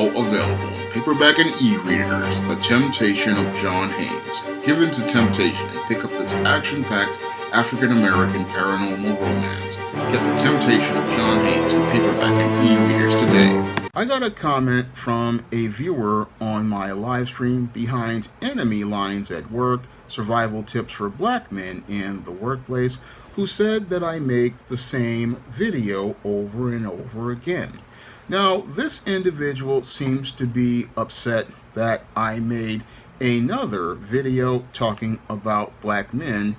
now available in paperback and e-readers, The Temptation of John Haynes. Give in to temptation and pick up this action-packed African-American paranormal romance. Get The Temptation of John Haynes in paperback and e-readers today. I got a comment from a viewer on my live stream Behind Enemy Lines at Work, Survival Tips for Black Men in the Workplace, who said that I make the same video over and over again. Now, this individual seems to be upset that I made another video talking about black men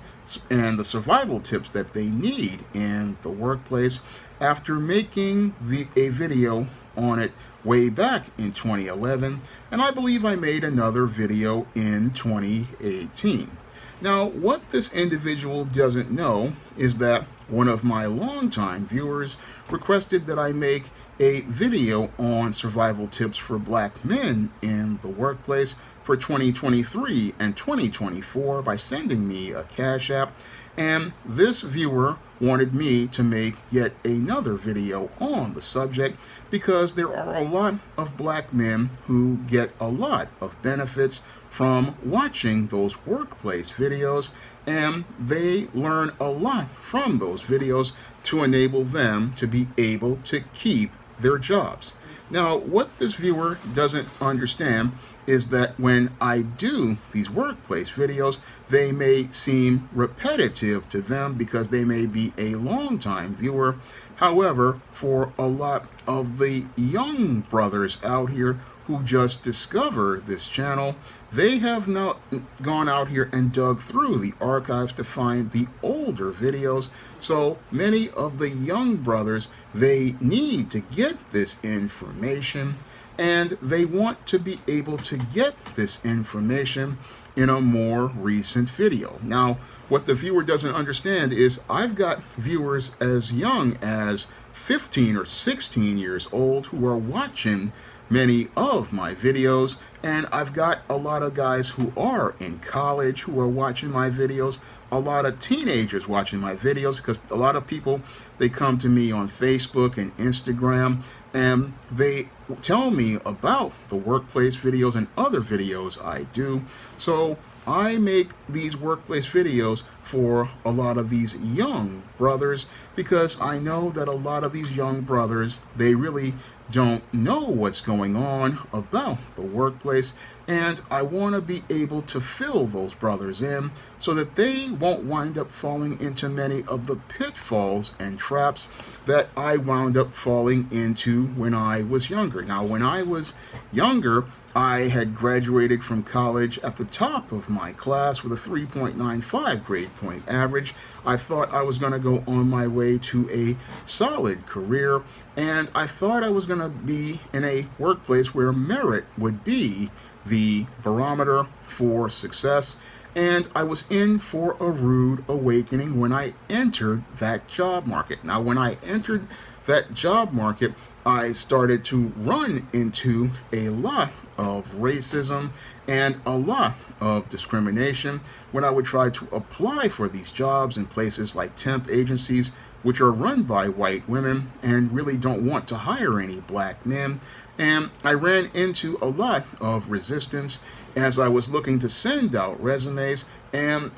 and the survival tips that they need in the workplace after making a video on it way back in 2011, and I believe I made another video in 2018. Now, what this individual doesn't know is that one of my longtime viewers requested that I make a video on survival tips for black men in the workplace for 2023 and 2024 by sending me a Cash App, and this viewer wanted me to make yet another video on the subject because there are a lot of black men who get a lot of benefits from watching those workplace videos, and they learn a lot from those videos to enable them to be able to keep their jobs. Now, what this viewer doesn't understand is that when I do these workplace videos, they may seem repetitive to them because they may be a long-time viewer. However, for a lot of the young brothers out here who just discover this channel, they have not gone out here and dug through the archives to find the older videos. So many of the young brothers, they need to get this information, and they want to be able to get this information in a more recent video. Now, what the viewer doesn't understand is I've got viewers as young as 15 or 16 years old who are watching many of my videos, and I've got a lot of guys who are in college who are watching my videos, a lot of teenagers watching my videos, because a lot of people, they come to me on Facebook and Instagram and they tell me about the workplace videos and other videos I do. So I make these workplace videos for a lot of these young brothers because I know that a lot of these young brothers, they really don't know what's going on about the workplace, and I want to be able to fill those brothers in so that they won't wind up falling into many of the pitfalls and traps that I wound up falling into when I was younger. Now, when I was younger, I had graduated from college at the top of my class with a 3.95 grade point average. I thought I was going to go on my way to a solid career, and I thought I was going to be in a workplace where merit would be the barometer for success. And I was in for a rude awakening when I entered that job market. Now, when I entered that job market, I started to run into a lot of racism and a lot of discrimination when I would try to apply for these jobs in places like temp agencies, which are run by white women and really don't want to hire any black men. And I ran into a lot of resistance as I was looking to send out resumes, and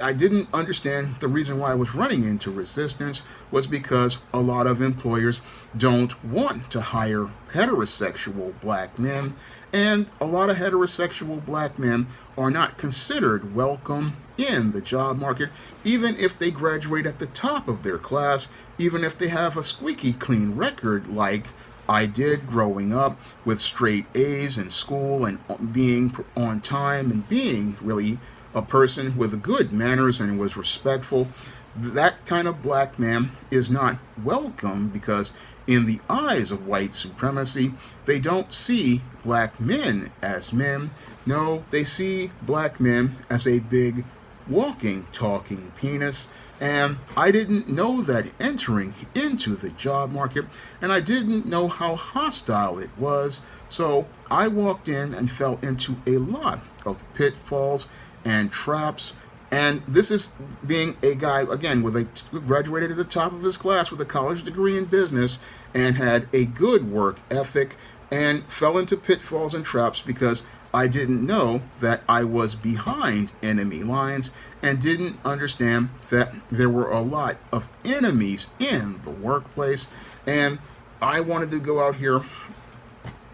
I didn't understand the reason why I was running into resistance was because a lot of employers don't want to hire heterosexual black men, and a lot of heterosexual black men are not considered welcome in the job market, even if they graduate at the top of their class, even if they have a squeaky clean record like I did growing up with straight A's in school and being on time and being really a person with good manners and was respectful. That kind of black man is not welcome because in the eyes of white supremacy, they don't see black men as men. No, they see black men as a big walking, talking penis. And I didn't know that entering into the job market, and I didn't know how hostile it was. So I walked in and fell into a lot of pitfalls and traps. And this is being a guy, again, graduated at the top of his class with a college degree in business and had a good work ethic and fell into pitfalls and traps because I didn't know that I was behind enemy lines and didn't understand that there were a lot of enemies in the workplace. And I wanted to go out here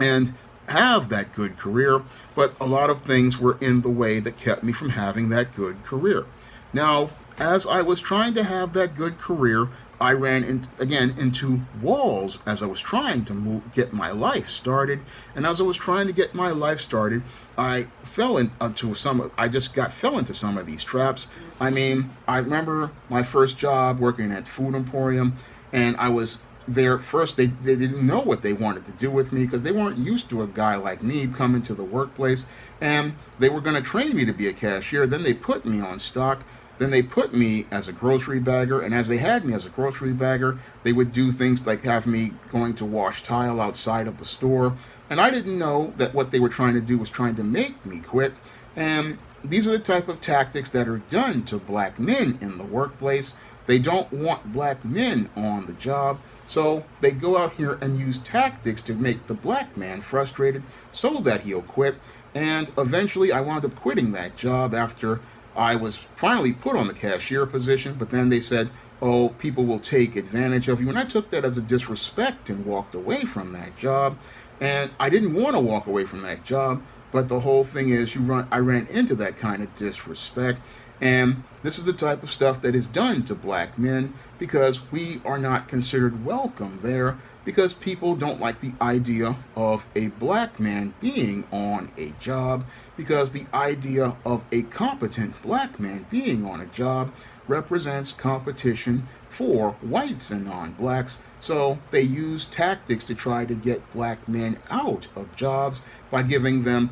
and have that good career, but a lot of things were in the way that kept me from having that good career. Now, as I was trying to have that good career, I ran again into walls as I was trying to get my life started. And as I was trying to get my life started, I fell into fell into some of these traps. I mean, I remember my first job working at Food Emporium, and I was there first. They didn't know what they wanted to do with me because they weren't used to a guy like me coming to the workplace, and they were going to train me to be a cashier. Then they put me on stock. Then they put me as a grocery bagger, and as they had me as a grocery bagger, they would do things like have me going to wash tile outside of the store. And I didn't know that what they were trying to do was trying to make me quit. And these are the type of tactics that are done to black men in the workplace. They don't want black men on the job, so they go out here and use tactics to make the black man frustrated so that he'll quit. And eventually I wound up quitting that job after I was finally put on the cashier position, but then they said, oh, people will take advantage of you. And I took that as a disrespect and walked away from that job. And I didn't want to walk away from that job, but the whole thing is I ran into that kind of disrespect. And this is the type of stuff that is done to black men because we are not considered welcome there, because people don't like the idea of a black man being on a job, because the idea of a competent black man being on a job represents competition for whites and non-blacks. So they use tactics to try to get black men out of jobs by giving them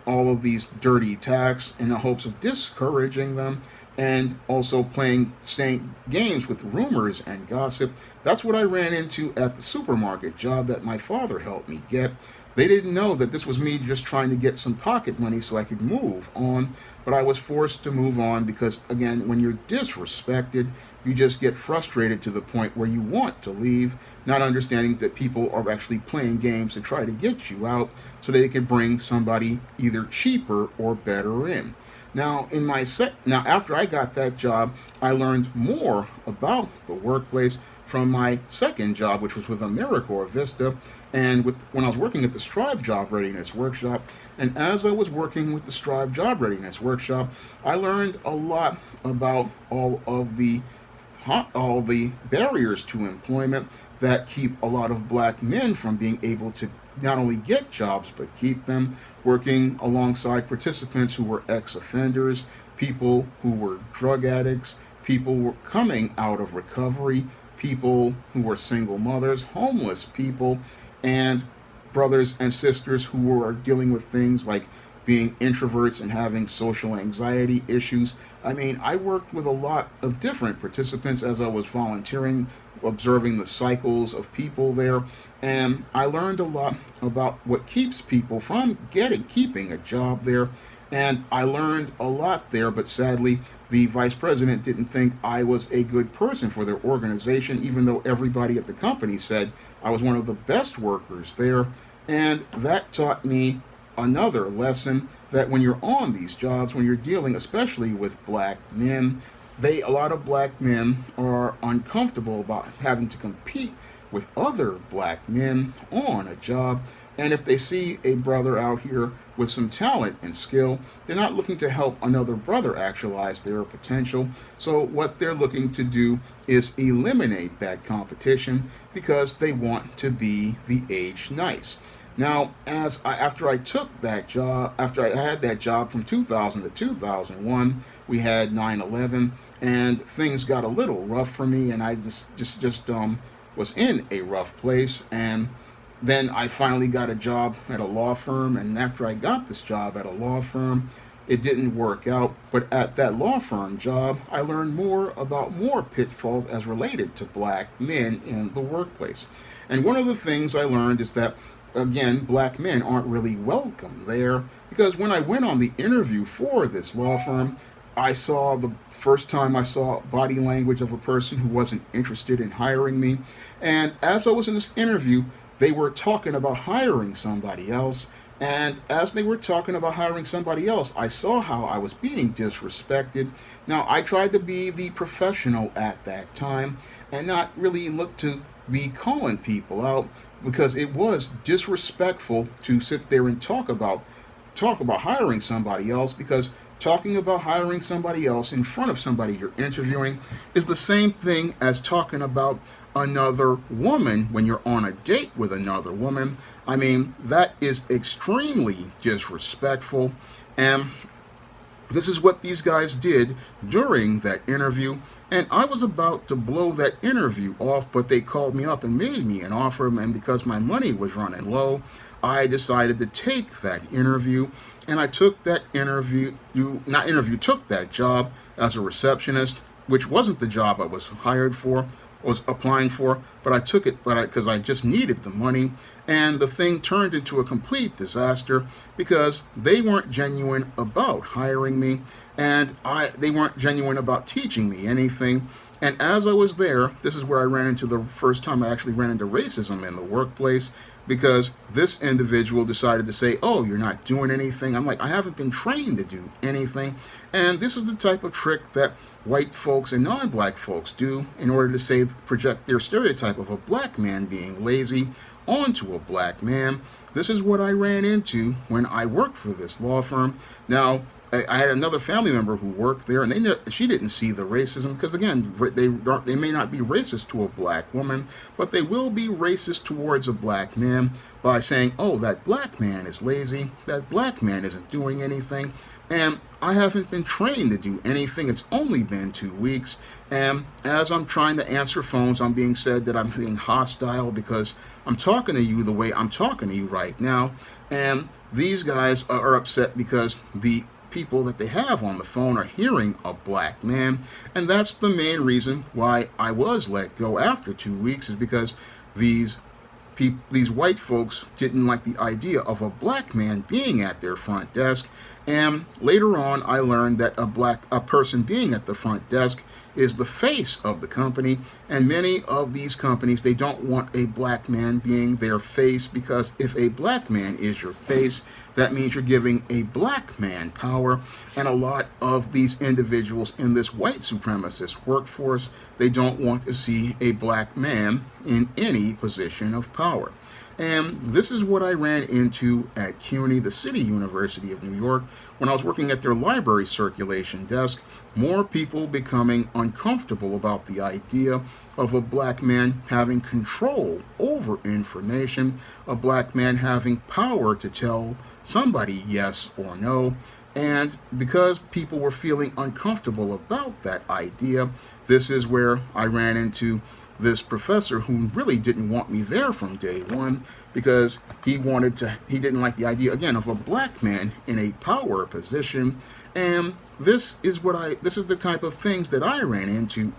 all of these dirty tasks in the hopes of discouraging them, and also playing games with rumors and gossip. That's what I ran into at the supermarket job that my father helped me get. They didn't know that this was me just trying to get some pocket money so I could move on, but I was forced to move on because, again, when you're disrespected, you just get frustrated to the point where you want to leave, not understanding that people are actually playing games to try to get you out so they can bring somebody either cheaper or better in. Now, after I got that job, I learned more about the workplace from my second job, which was with AmeriCorps Vista, and when I was working at the Strive Job Readiness Workshop. And as I was working with the Strive Job Readiness Workshop, I learned a lot about all the barriers to employment that keep a lot of black men from being able to not only get jobs, but keep them, working alongside participants who were ex-offenders, people who were drug addicts, people who were coming out of recovery, people who were single mothers, homeless people, and brothers and sisters who were dealing with things like being introverts and having social anxiety issues. I mean, I worked with a lot of different participants as I was volunteering, observing the cycles of people there, and I learned a lot about what keeps people from keeping a job there. And I learned a lot there, but sadly, the vice president didn't think I was a good person for their organization, even though everybody at the company said I was one of the best workers there. And that taught me another lesson, that when you're on these jobs, when you're dealing especially with black men, a lot of black men are uncomfortable about having to compete with other black men on a job. And if they see a brother out here with some talent and skill, they're not looking to help another brother actualize their potential. So what they're looking to do is eliminate that competition because they want to be the age nice. Now, after I took that job, after I had that job from 2000 to 2001, we had 9/11, and things got a little rough for me, and I just was in a rough place. And then I finally got a job at a law firm, and after I got this job at a law firm, it didn't work out. But at that law firm job, I learned more about more pitfalls as related to black men in the workplace. And one of the things I learned is that, again, black men aren't really welcome there, because when I went on the interview for this law firm, the first time I saw body language of a person who wasn't interested in hiring me. And as I was in this interview, they were talking about hiring somebody else. And as they were talking about hiring somebody else, I saw how I was being disrespected. Now, I tried to be the professional at that time and not really look to be calling people out, because it was disrespectful to sit there and talk about hiring somebody else, because talking about hiring somebody else in front of somebody you're interviewing is the same thing as talking about another woman when you're on a date with another woman. I mean, that is extremely disrespectful. And this is what these guys did during that interview. And I was about to blow that interview off, but they called me up and made me an offer. And because my money was running low, I decided to take that interview. And I took that took that job as a receptionist, which wasn't the job I was hired for, was applying for, but I took it because I just needed the money. And the thing turned into a complete disaster because they weren't genuine about hiring me, and they weren't genuine about teaching me anything. And as I was there, this is where I ran into the first time I actually ran into racism in the workplace, because this individual decided to say, "Oh, you're not doing anything." I'm like, I haven't been trained to do anything. And this is the type of trick that white folks and non-black folks do in order to project their stereotype of a black man being lazy onto a black man. This is what I ran into when I worked for this law firm. Now, I had another family member who worked there, and she didn't see the racism, because again, they may not be racist to a black woman, but they will be racist towards a black man by saying, "Oh, that black man is lazy, that black man isn't doing anything." And I haven't been trained to do anything. It's only been 2 weeks. And as I'm trying to answer phones, I'm being said that I'm being hostile because I'm talking to you the way I'm talking to you right now. And these guys are upset because the people that they have on the phone are hearing a black man. And that's the main reason why I was let go after 2 weeks, is because these white folks didn't like the idea of a black man being at their front desk. And later on, I learned that a person being at the front desk is the face of the company. And many of these companies, they don't want a black man being their face, because if a black man is your face, that means you're giving a black man power. And a lot of these individuals in this white supremacist workforce, they don't want to see a black man in any position of power. And this is what I ran into at CUNY, the City University of New York, when I was working at their library circulation desk. More people becoming uncomfortable about the idea of a black man having control over information, a black man having power to tell somebody yes or no. And because people were feeling uncomfortable about that idea, this is where I ran into this professor who really didn't want me there from day one, because he didn't like the idea, again, of a black man in a power position. And this is the type of things that I ran into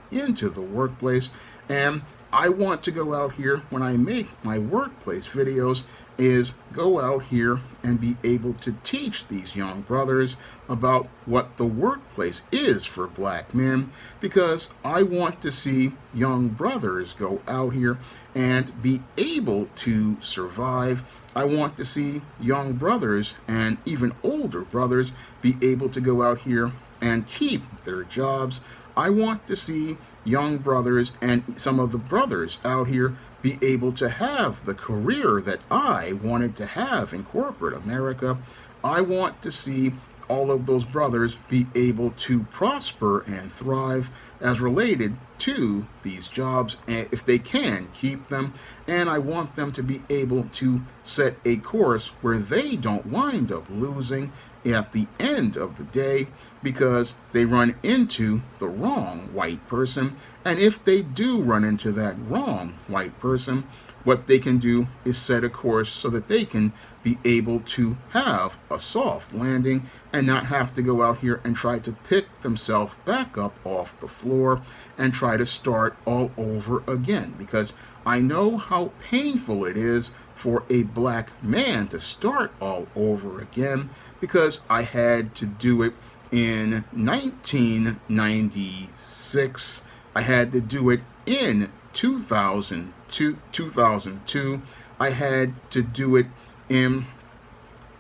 the workplace. And I want to go out here when I make my workplace videos, is go out here and be able to teach these young brothers about what the workplace is for black men, because I want to see young brothers go out here and be able to survive. I want to see young brothers and even older brothers be able to go out here and keep their jobs. I want to see young brothers and some of the brothers out here be able to have the career that I wanted to have in corporate America. I want to see all of those brothers be able to prosper and thrive as related to these jobs, and if they can keep them. And I want them to be able to set a course where they don't wind up losing at the end of the day because they run into the wrong white person. And if they do run into that wrong white person, what they can do is set a course so that they can be able to have a soft landing and not have to go out here and try to pick themselves back up off the floor and try to start all over again. Because I know how painful it is for a black man to start all over again, because I had to do it in 1996. I had to do it in 2002. I had to do it in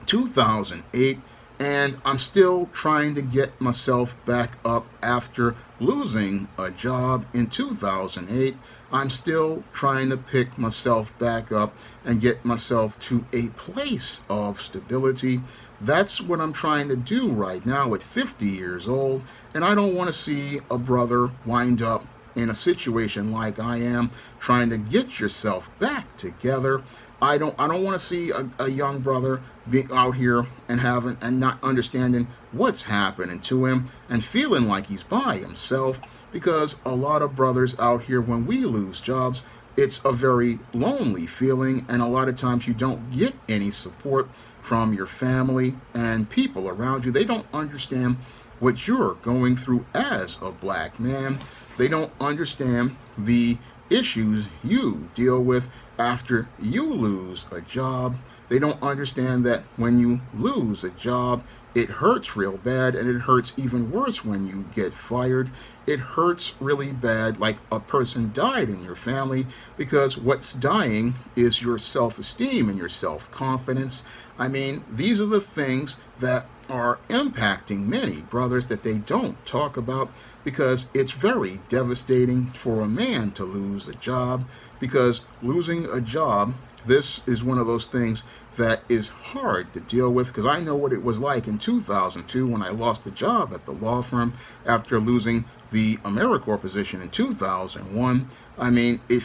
2008, and I'm still trying to get myself back up after losing a job in 2008. I'm still trying to pick myself back up and get myself to a place of stability. That's what I'm trying to do right now at 50 years old, and I don't want to see a brother wind up in a situation like I am, trying to get yourself back together. I don't want to see a young brother being out here and having and not understanding what's happening to him and feeling like he's by himself, because a lot of brothers out here, when we lose jobs, it's a very lonely feeling, and a lot of times you don't get any support from your family and people around you. They don't understand what you're going through as a black man. They don't understand the issues you deal with after you lose a job. They don't understand that when you lose a job, it hurts real bad, and it hurts even worse when you get fired. It hurts really bad, like a person died in your family, because what's dying is your self esteem and your self confidence. I mean, these are the things that are impacting many brothers that they don't talk about, because it's very devastating for a man to lose a job. Because losing a job, this is one of those things that is hard to deal with, because I know what it was like in 2002 when I lost the job at the law firm after losing the AmeriCorps position in 2001. I mean, it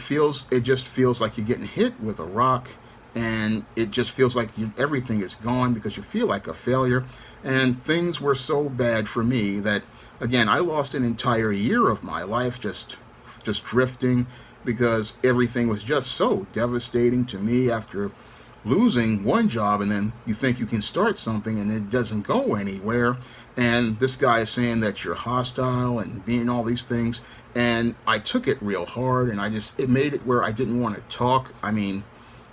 just feels like you're getting hit with a rock, and it just feels like everything is gone, because you feel like a failure. And things were so bad for me that, again, I lost an entire year of my life just drifting, because everything was just so devastating to me after losing one job. And then you think you can start something and it doesn't go anywhere, and this guy is saying that you're hostile and being all these things, and I took it real hard, and it made it where I didn't want to talk. I mean,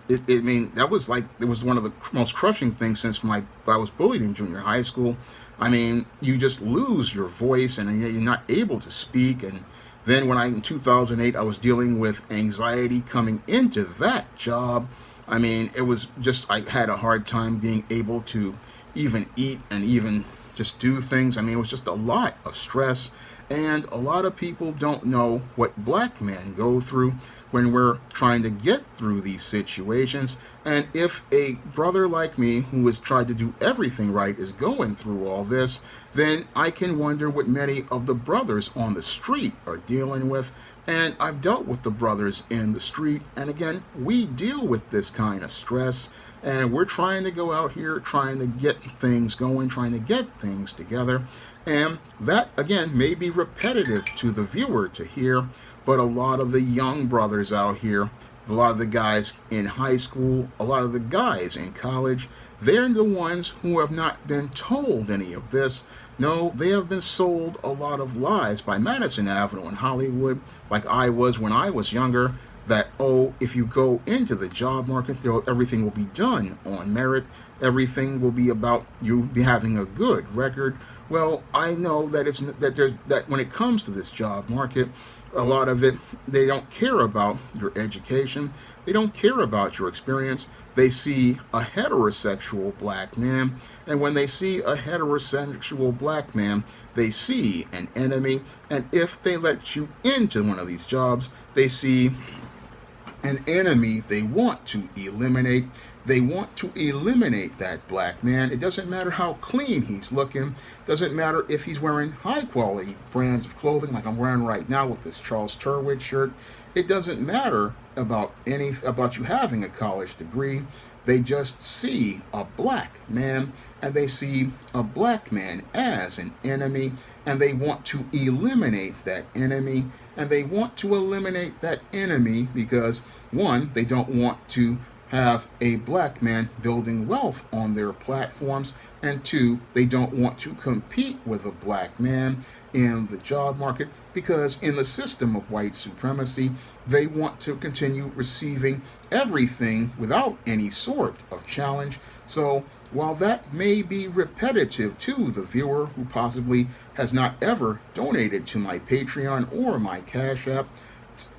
that was like, it was one of the most crushing things since I was bullied in junior high school. I mean, you just lose your voice, and you're not able to speak. And then in 2008, I was dealing with anxiety coming into that job. I mean, it was just, I had a hard time being able to even eat and even just do things. I mean, it was just a lot of stress. And a lot of people don't know what black men go through when we're trying to get through these situations. And if a brother like me, who has tried to do everything right, is going through all this, then I can wonder what many of the brothers on the street are dealing with. And I've dealt with the brothers in the street, and again, we deal with this kind of stress, and we're trying to go out here, trying to get things going, trying to get things together. And that, again, may be repetitive to the viewer to hear, but a lot of the young brothers out here, a lot of the guys in high school, a lot of the guys in college, they're the ones who have not been told any of this. No, they have been sold a lot of lies by Madison Avenue in Hollywood, like I was when I was younger, that, oh, if you go into the job market, everything will be done on merit. Everything will be about you be having a good record. Well, I know that when it comes to this job market, a lot of it, they don't care about your education. They don't care about your experience. They see a heterosexual black man, and when they see a heterosexual black man, they see an enemy. And if they let you into one of these jobs, they see an enemy they want to eliminate. They want to eliminate that black man. It doesn't matter how clean he's looking. Doesn't matter if he's wearing high quality brands of clothing like I'm wearing right now with this Charles Turwood shirt. It doesn't matter about you having a college degree. They just see a black man, and they see a black man as an enemy, and they want to eliminate that enemy. And they want to eliminate that enemy because, one, they don't want to have a black man building wealth on their platforms, and two, they don't want to compete with a black man in the job market, because in the system of white supremacy, they want to continue receiving everything without any sort of challenge. So while that may be repetitive to the viewer who possibly has not ever donated to my Patreon or my Cash App,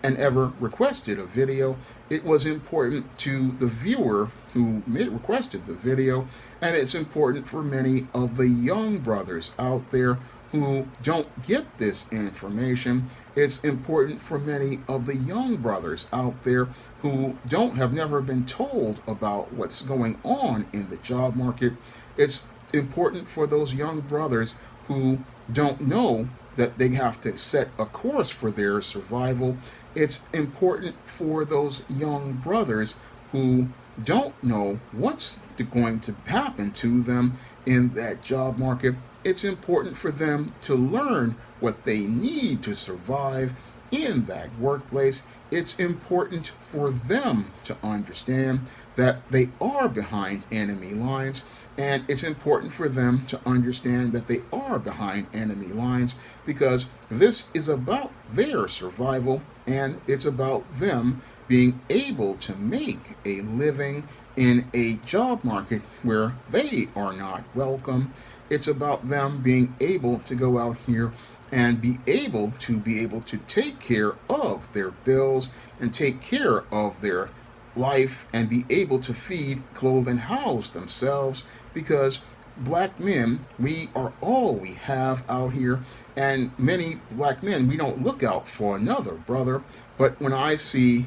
and ever requested a video, it was important to the viewer who requested the video, and it's important for many of the young brothers out there who don't get this information. It's important for many of the young brothers out there who have never been told about what's going on in the job market. It's important for those young brothers who don't know that they have to set a course for their survival. It's important for those young brothers who don't know what's going to happen to them in that job market. It's important for them to learn what they need to survive in that workplace. It's important for them to understand that they are behind enemy lines, and it's important for them to understand that they are behind enemy lines because this is about their survival, and it's about them being able to make a living in a job market where they are not welcome. It's about them being able to go out here and be able to take care of their bills and take care of their life and be able to feed, clothe, and house themselves, because black men, we are all we have out here, and many black men, we don't look out for another brother. But when I see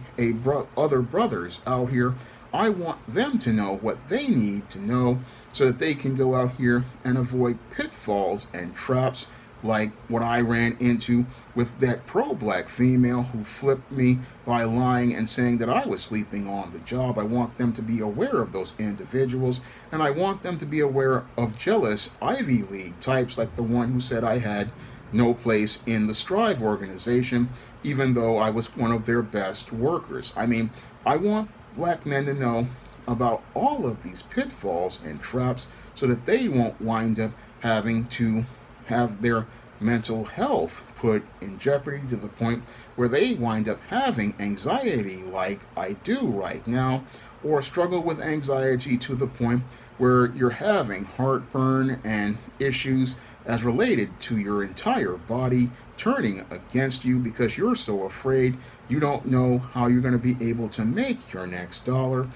other brothers out here, I want them to know what they need to know so that they can go out here and avoid pitfalls and traps like what I ran into with that pro-black female who flipped me by lying and saying that I was sleeping on the job. I want them to be aware of those individuals, and I want them to be aware of jealous Ivy League types like the one who said I had no place in the Strive organization, even though I was one of their best workers. I mean, I want black men to know about all of these pitfalls and traps so that they won't wind up having to have their mental health put in jeopardy to the point where they wind up having anxiety like I do right now, or struggle with anxiety to the point where you're having heartburn and issues as related to your entire body turning against you because you're so afraid you don't know how you're going to be able to make your next dollar.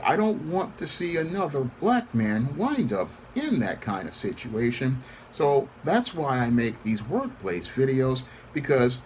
I don't want to see another black man wind up in that kind of situation. So that's why I make these workplace videos, because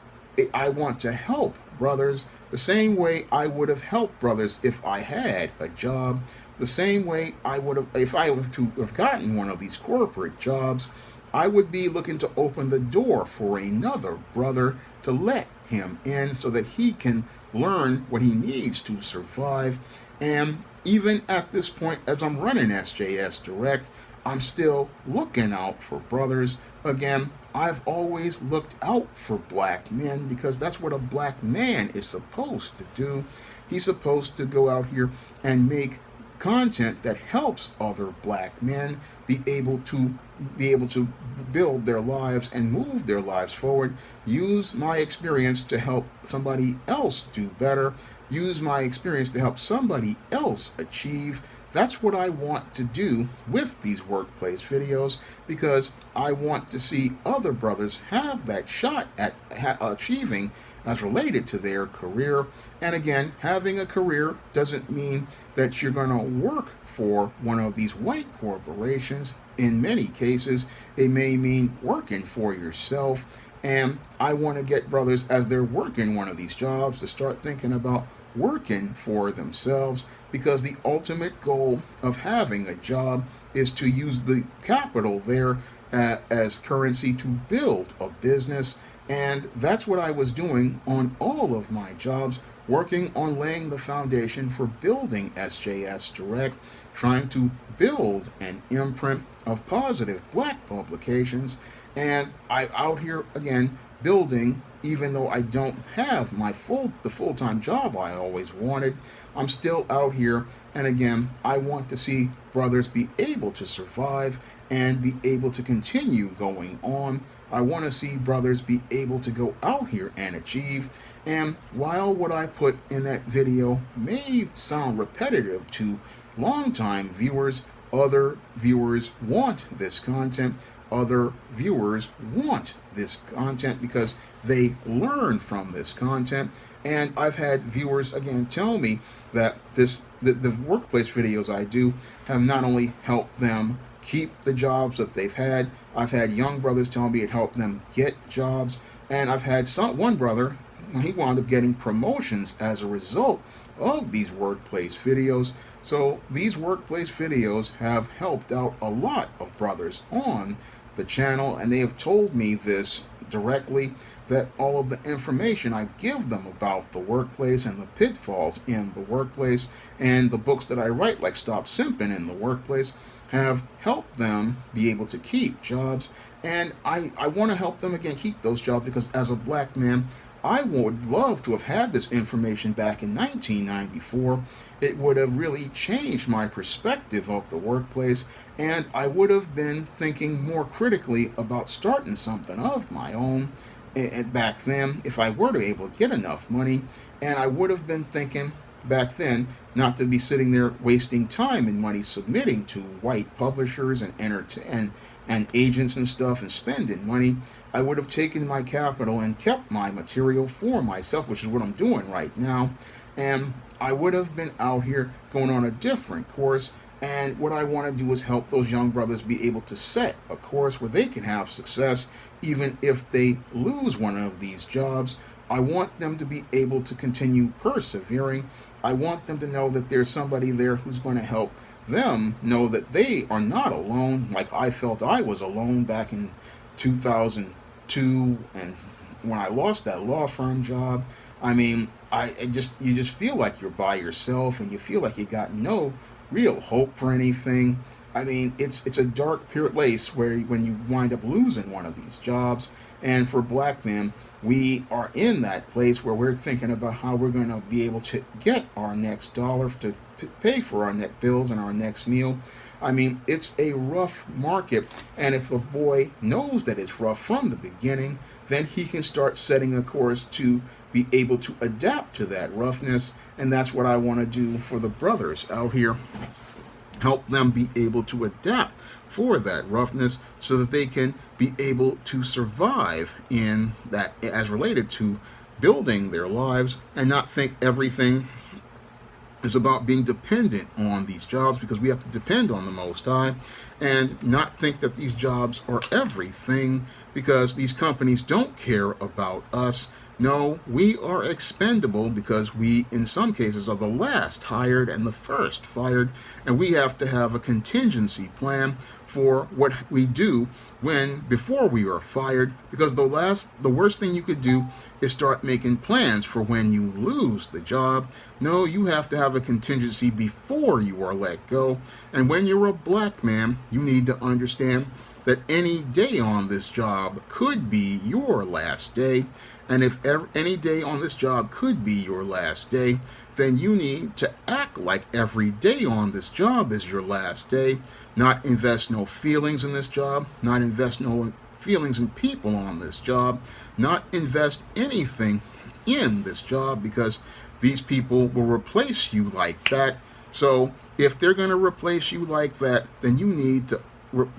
I want to help brothers the same way I would have helped brothers if I had a job, the same way I would have, if I were to have gotten one of these corporate jobs, I would be looking to open the door for another brother to let him in so that he can learn what he needs to survive. And even at this point, as I'm running SJS Direct, I'm still looking out for brothers. Again, I've always looked out for black men because that's what a black man is supposed to do. He's supposed to go out here and make content that helps other black men be able to build their lives and move their lives forward. Use my experience to help somebody else do better. Use my experience to help somebody else achieve. That's what I want to do with these workplace videos, because I want to see other brothers have that shot at achieving as related to their career. And again, having a career doesn't mean that you're going to work for one of these white corporations. In many cases, it may mean working for yourself. And I want to get brothers, as they're working one of these jobs, to start thinking about working for themselves, because the ultimate goal of having a job is to use the capital there as currency to build a business. And that's what I was doing on all of my jobs, working on laying the foundation for building SJS Direct, trying to build an imprint of positive black publications. And I'm out here again building, even though I don't have the full-time job I always wanted. I'm still out here, and again, I want to see brothers be able to survive and be able to continue going on. I want to see brothers be able to go out here and achieve. And while what I put in that video may sound repetitive to longtime viewers, other viewers want this content. Other viewers want this content because they learn from this content. And I've had viewers again tell me that the workplace videos I do have not only helped them keep the jobs that they've had. I've had young brothers tell me it helped them get jobs, and I've had one brother, he wound up getting promotions as a result of these workplace videos. So these workplace videos have helped out a lot of brothers on the channel, and they have told me this directly, that all of the information I give them about the workplace and the pitfalls in the workplace and the books that I write, like Stop Simping in the Workplace, have helped them be able to keep jobs. And I want to help them again keep those jobs, because as a black man, I would love to have had this information back in 1994. It would have really changed my perspective of the workplace, and I would have been thinking more critically about starting something of my own back then if I were to able to get enough money. And I would have been thinking back then not to be sitting there wasting time and money submitting to white publishers and agents and stuff and spending money. I would have taken my capital and kept my material for myself, which is what I'm doing right now. And I would have been out here going on a different course. And what I want to do is help those young brothers be able to set a course where they can have success, even if they lose one of these jobs. I want them to be able to continue persevering. I want them to know that there's somebody there who's going to help them know that they are not alone, like I felt I was alone back in 2002 and when I lost that law firm job. I mean, you just feel like you're by yourself, and you feel like you got no real hope for anything. I mean, it's a dark place where when you wind up losing one of these jobs. And for black men, we are in that place where we're thinking about how we're going to be able to get our next dollar to pay for our next bills and our next meal. I mean, it's a rough market, and if a boy knows that it's rough from the beginning, then he can start setting a course to be able to adapt to that roughness. And that's what I want to do for the brothers out here. Help them be able to adapt for that roughness so that they can be able to survive in that, as related to building their lives, and not think everything is about being dependent on these jobs, because we have to depend on the Most High, and not think that these jobs are everything, because these companies don't care about us. No, we are expendable, because we, in some cases, are the last hired and the first fired, and we have to have a contingency plan for what we do before we are fired, because the worst thing you could do is start making plans for when you lose the job. No, you have to have a contingency before you are let go. And when you're a black man, you need to understand that any day on this job could be your last day. And if any day on this job could be your last day, then you need to act like every day on this job is your last day. Not invest no feelings in this job, not invest no feelings in people on this job, not invest anything in this job, because these people will replace you like that. So if they're going to replace you like that, then you need to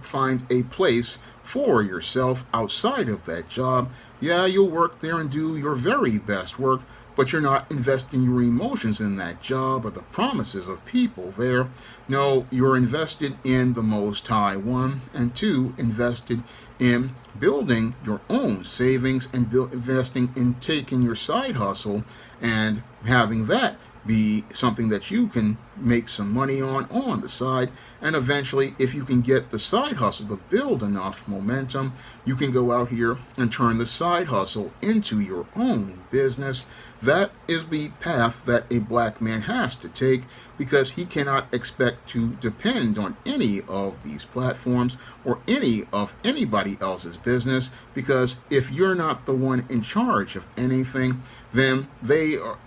find a place for yourself outside of that job. Yeah, you'll work there and do your very best work, but you're not investing your emotions in that job or the promises of people there. No, you're invested in the Most High, one, and two, invested in building your own savings and investing in taking your side hustle and having that be something that you can make some money on the side. And eventually, if you can get the side hustle to build enough momentum, you can go out here and turn the side hustle into your own business. That is the path that a black man has to take, because he cannot expect to depend on any of these platforms or any of anybody else's business, because if you're not the one in charge of anything, then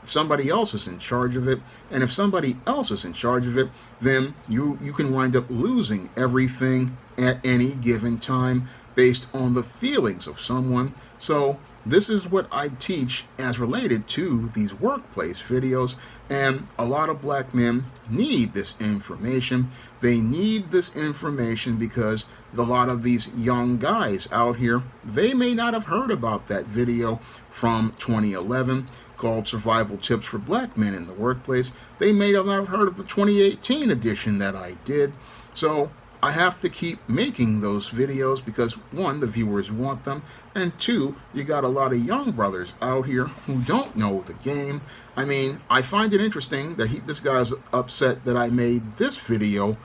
somebody else is in charge of it. And if somebody else is in charge of it, then you can wind up losing everything at any given time based on the feelings of someone. So this is what I teach as related to these workplace videos, and a lot of black men need this information. They need this information because a lot of these young guys out here, they may not have heard about that video from 2011 called Survival Tips for Black Men in the Workplace. They may not have heard of the 2018 edition that I did. So I have to keep making those videos because, one, the viewers want them, and two, you got a lot of young brothers out here who don't know the game. I mean, I find it interesting that this guy's upset that I made this video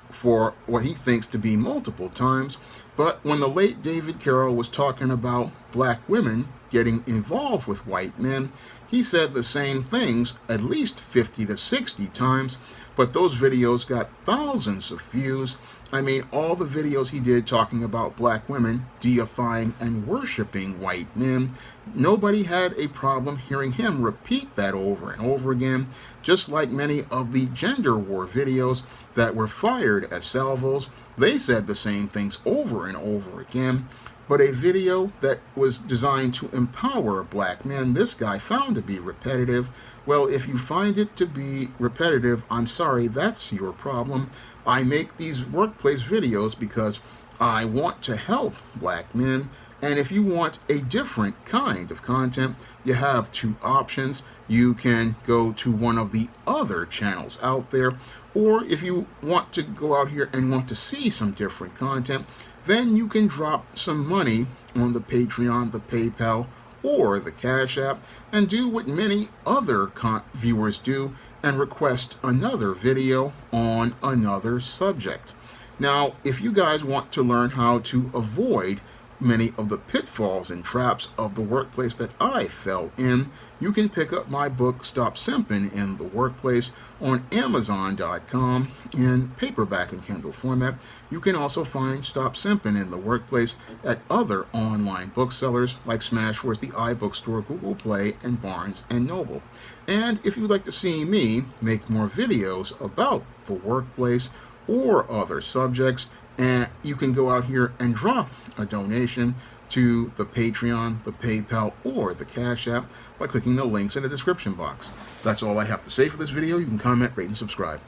for what he thinks to be multiple times, but when the late David Carroll was talking about black women getting involved with white men, he said the same things at least 50 to 60 times, but those videos got thousands of views. I mean, all the videos he did talking about black women deifying and worshiping white men, nobody had a problem hearing him repeat that over and over again, just like many of the gender war videos that were fired as salvos. They said the same things over and over again. But a video that was designed to empower black men, this guy found to be repetitive. Well, if you find it to be repetitive, I'm sorry, that's your problem. I make these workplace videos because I want to help black men. And if you want a different kind of content, you have two options. You can go to one of the other channels out there, or if you want to go out here and want to see some different content, then you can drop some money on the Patreon, the PayPal, or the Cash App, and do what many other viewers do and request another video on another subject. Now, if you guys want to learn how to avoid many of the pitfalls and traps of the workplace that I fell in, you can pick up my book, Stop Simping in the Workplace, on Amazon.com in paperback and Kindle format. You can also find Stop Simping in the Workplace at other online booksellers like Smashwords, the iBookstore, Google Play, and Barnes & Noble. And if you'd like to see me make more videos about the workplace or other subjects, and you can go out here and drop a donation to the Patreon, the PayPal, or the Cash App by clicking the links in the description box. That's all I have to say for this video. You can comment, rate, and subscribe.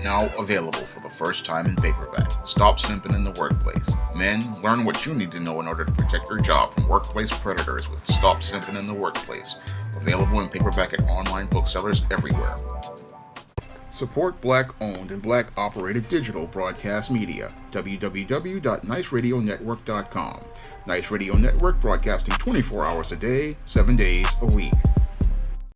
Now available for the first time in paperback. Stop Simping in the Workplace. Men, learn what you need to know in order to protect your job from workplace predators with Stop Simping in the Workplace. Available in paperback at online booksellers everywhere. Support black-owned and black-operated digital broadcast media. www.niceradionetwork.com. Nice Radio Network, broadcasting 24 hours a day, 7 days a week.